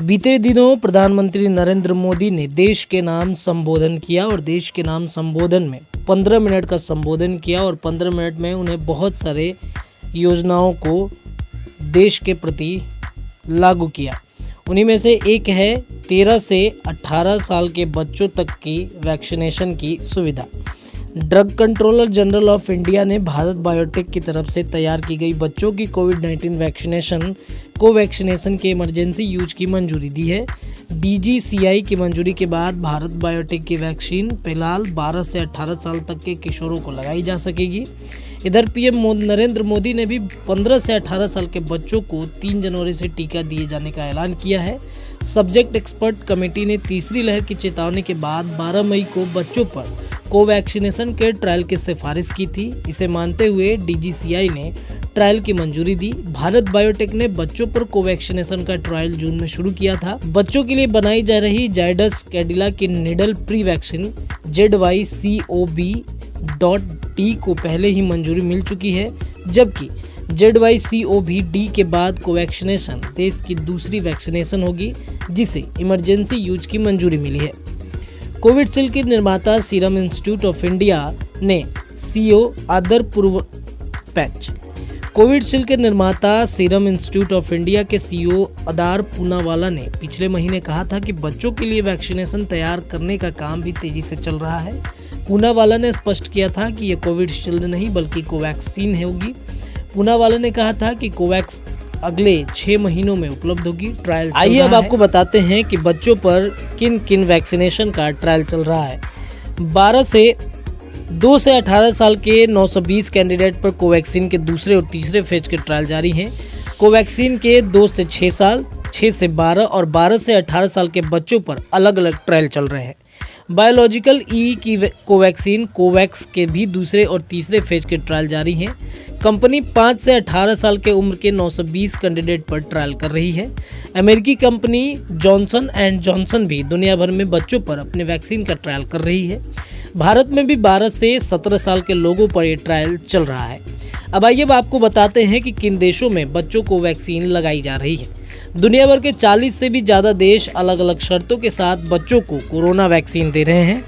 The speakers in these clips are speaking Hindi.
बीते दिनों प्रधानमंत्री नरेंद्र मोदी ने देश के नाम संबोधन किया और देश के नाम संबोधन में 15 मिनट का संबोधन किया और 15 मिनट में उन्हें बहुत सारे योजनाओं को देश के प्रति लागू किया। उन्हीं में से एक है 13 से 18 साल के बच्चों तक की वैक्सीनेशन की सुविधा। Drug controller general of India ने भारत बायोटेक की तरफ से तैयार की गई बच्चों की कोविड-19 वैक्सीनेशन कोवैक्सीनेशन के इमरजेंसी यूज की मंजूरी दी है। DGCI की मंजूरी के बाद भारत बायोटेक की वैक्सीन फिलहाल 12 से 18 साल तक के किशोरों को लगाई जा सकेगी। इधर PM नरेंद्र मोदी ने भी 15 से 18 साल के बच्चों को 3 जनवरी से टीका दिए जाने का ऐलान किया है। सब्जेक्ट एक्सपर्ट कमेटी ने तीसरी लहर की चेतावनी के बाद 12 मई को बच्चों पर कोवैक्सीनेशन के ट्रायल की सिफारिश की थी। इसे मानते हुए DGCI ने ट्रायल की मंजूरी दी। भारत बायोटेक ने बच्चों पर कोवैक्सीनेशन का ट्रायल जून में शुरू किया था। बच्चों के लिए बनाई जा रही जायडस कैडिला की निडल प्री वैक्सीन ZYCOV.D को पहले ही मंजूरी मिल चुकी है, जबकि ZYCOV-D के बाद कोवैक्सीनेशन देश की दूसरी वैक्सीनेशन होगी जिसे इमरजेंसी यूज की मंजूरी मिली है। कोविडशील्ड के निर्माता सीरम इंस्टीट्यूट ऑफ इंडिया ने CEO आदर पूर्व पैच कोविडशील्ड के निर्माता सीरम इंस्टीट्यूट ऑफ इंडिया के CEO अदार पूनावाला ने पिछले महीने कहा था कि बच्चों के लिए वैक्सीनेशन तैयार करने का काम भी तेजी से चल रहा है। पूनावाला ने स्पष्ट किया था कि यह कोविडशील्ड नहीं बल्कि कोवैक्सीन होगी। पूनावाला ने कहा था कि कोवैक्स अगले 6 महीनों में उपलब्ध होगी। ट्रायल आइए अब आपको बताते हैं कि बच्चों पर किन किन वैक्सीनेशन का ट्रायल चल रहा है। 2 से 18 साल के 920 कैंडिडेट पर कोवैक्सीन के दूसरे और तीसरे फेज के ट्रायल जारी हैं। कोवैक्सीन के 2 से 6 साल, 6 से 12 और 12 से 18 साल के बच्चों पर अलग अलग ट्रायल चल रहे हैं। बायोलॉजिकल ई की कोवैक्सीन कोवैक्स के भी दूसरे और तीसरे फेज के ट्रायल जारी हैं। कंपनी 5 से 18 साल के उम्र के 920 कैंडिडेट पर ट्रायल कर रही है। अमेरिकी कंपनी जॉनसन एंड जॉनसन भी दुनिया भर में बच्चों पर अपने वैक्सीन का ट्रायल कर रही है। भारत में भी 12 से 17 साल के लोगों पर यह ट्रायल चल रहा है। अब आइए आपको बताते हैं कि किन देशों में बच्चों को वैक्सीन लगाई जा रही है। दुनिया भर के 40 से भी ज़्यादा देश अलग अलग शर्तों के साथ बच्चों को कोरोना वैक्सीन दे रहे हैं।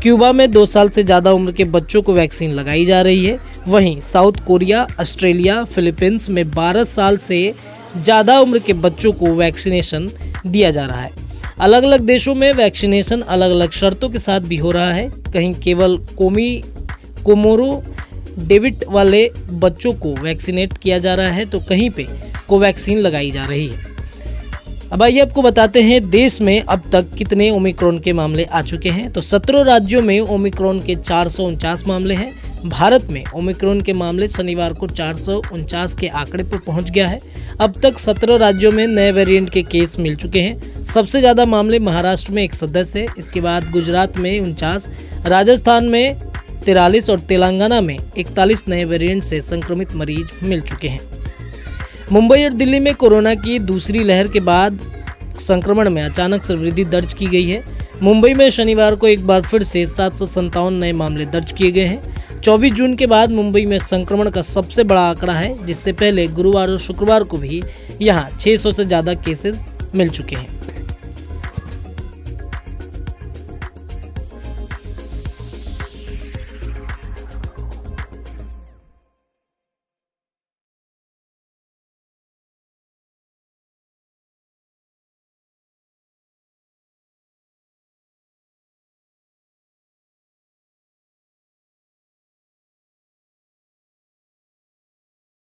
क्यूबा में 2 साल से ज़्यादा उम्र के बच्चों को वैक्सीन लगाई जा रही है। वहीं साउथ कोरिया, ऑस्ट्रेलिया, फिलीपींस में 12 साल से ज़्यादा उम्र के बच्चों को वैक्सीनेशन दिया जा रहा है। अलग अलग देशों में वैक्सीनेशन अलग अलग शर्तों के साथ भी हो रहा है। कहीं केवल कोमोरो डेविड वाले बच्चों को वैक्सीनेट किया जा रहा है तो कहीं पे कोवैक्सीन लगाई जा रही है। अब आइए आपको बताते हैं देश में अब तक कितने ओमिक्रॉन के मामले आ चुके हैं। तो 17 राज्यों में ओमिक्रॉन के 449 मामले हैं। भारत में ओमिक्रॉन के मामले शनिवार को 449 के आंकड़े पर पहुंच गया है। अब तक 17 राज्यों में नए वेरिएंट के केस मिल चुके हैं। सबसे ज़्यादा मामले महाराष्ट्र में 61 है। इसके बाद गुजरात में 49, राजस्थान में 43 और तेलंगाना में 41 नए वेरिएंट से संक्रमित मरीज मिल चुके हैं। मुंबई और दिल्ली में कोरोना की दूसरी लहर के बाद संक्रमण में अचानक से वृद्धि दर्ज की गई है। मुंबई में शनिवार को एक बार फिर से 757 नए मामले दर्ज किए गए हैं। 24 जून के बाद मुंबई में संक्रमण का सबसे बड़ा आंकड़ा है, जिससे पहले गुरुवार और शुक्रवार को भी यहां 600 से ज़्यादा केसेस मिल चुके हैं।